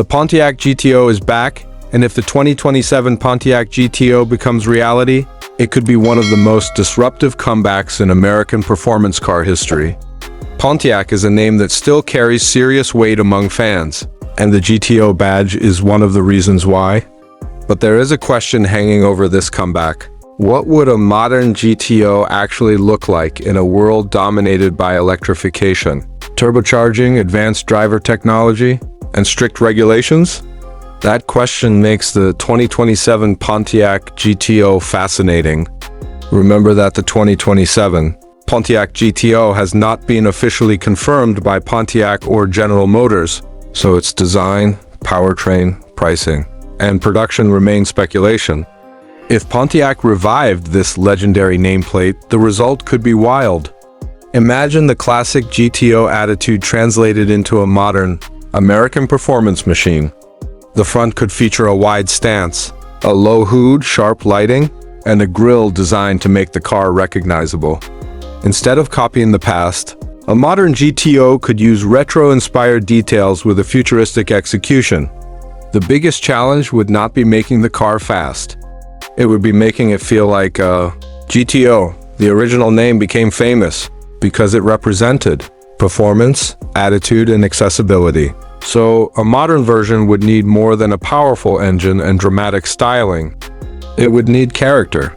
The Pontiac GTO is back, and if the 2027 Pontiac GTO becomes reality, it could be one of the most disruptive comebacks in American performance car history. Pontiac is a name that still carries serious weight among fans, and the GTO badge is one of the reasons why. But there is a question hanging over this comeback. What would a modern GTO actually look like in a world dominated by electrification, turbocharging, advanced driver technology, and strict regulations? That question makes the 2027 Pontiac GTO fascinating. Remember that the 2027 Pontiac GTO has not been officially confirmed by Pontiac or General Motors, so its design, powertrain, pricing, and production remain speculation. If Pontiac revived this legendary nameplate, the result could be wild. Imagine the classic GTO attitude translated into a modern, American performance machine. The front could feature a wide stance, a low hood, sharp lighting, and a grille designed to make the car recognizable. Instead of copying the past, a modern GTO could use retro-inspired details with a futuristic execution. The biggest challenge would not be making the car fast. It would be making it feel like GTO. The original name became famous because it represented performance, attitude, and accessibility. So a modern version would need more than a powerful engine and dramatic styling. It would need character.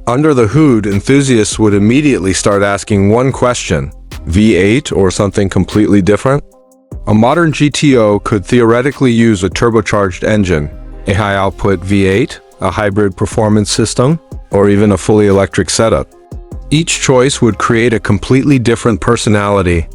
Under the hood, enthusiasts would immediately start asking one question: V8 or something completely different? A modern GTO could theoretically use a turbocharged engine, a high-output V8, a hybrid performance system, or even a fully electric setup. Each choice would create a completely different personality.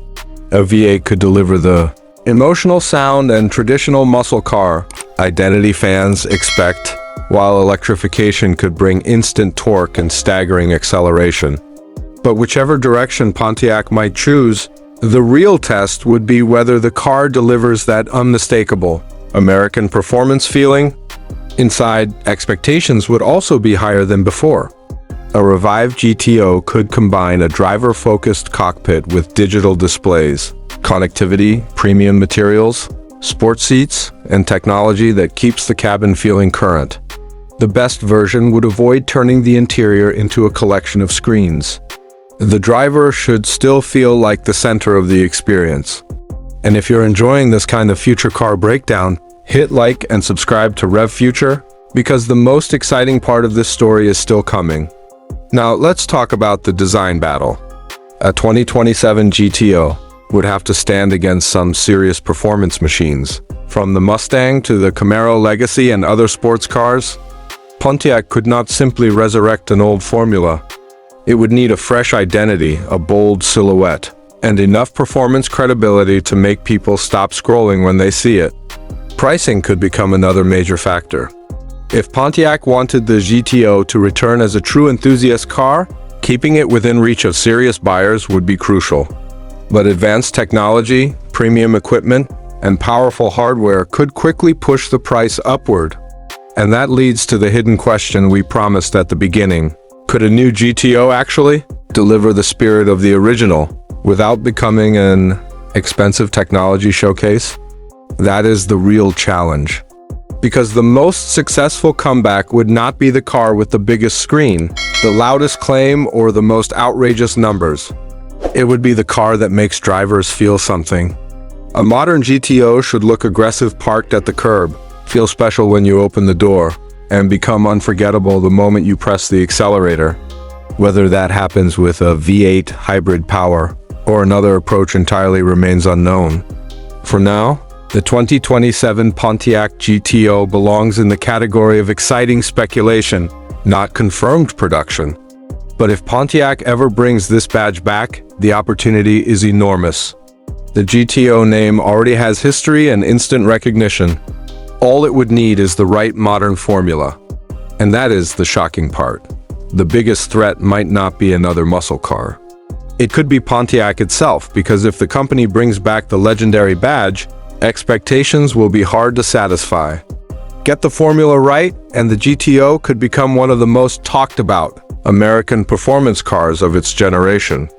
A V8 could deliver the emotional sound and traditional muscle car identity fans expect, while electrification could bring instant torque and staggering acceleration. But whichever direction Pontiac might choose, the real test would be whether the car delivers that unmistakable American performance feeling. Inside, expectations would also be higher than before. A revived GTO could combine a driver-focused cockpit with digital displays, connectivity, premium materials, sports seats, and technology that keeps the cabin feeling current. The best version would avoid turning the interior into a collection of screens. The driver should still feel like the center of the experience. And if you're enjoying this kind of future car breakdown, hit like and subscribe to Rev Future, because the most exciting part of this story is still coming. Now let's talk about the design battle. A 2027 GTO would have to stand against some serious performance machines. From the Mustang to the Camaro Legacy and other sports cars, Pontiac could not simply resurrect an old formula. It would need a fresh identity, a bold silhouette, and enough performance credibility to make people stop scrolling when they see it. Pricing could become another major factor. If Pontiac wanted the GTO to return as a true enthusiast car, keeping it within reach of serious buyers would be crucial. But advanced technology, premium equipment, and powerful hardware could quickly push the price upward. And that leads to the hidden question we promised at the beginning. Could a new GTO actually deliver the spirit of the original without becoming an expensive technology showcase? That is the real challenge. Because the most successful comeback would not be the car with the biggest screen, the loudest claim, or the most outrageous numbers. It would be the car that makes drivers feel something. A modern GTO should look aggressive parked at the curb, feel special when you open the door, and become unforgettable the moment you press the accelerator. Whether that happens with a V8 hybrid power or another approach entirely remains unknown. For now, the 2027 Pontiac GTO belongs in the category of exciting speculation, not confirmed production. But if Pontiac ever brings this badge back, the opportunity is enormous. The GTO name already has history and instant recognition. All it would need is the right modern formula. And that is the shocking part. The biggest threat might not be another muscle car. It could be Pontiac itself, because if the company brings back the legendary badge, expectations will be hard to satisfy. Get the formula right, and the GTO could become one of the most talked about American performance cars of its generation.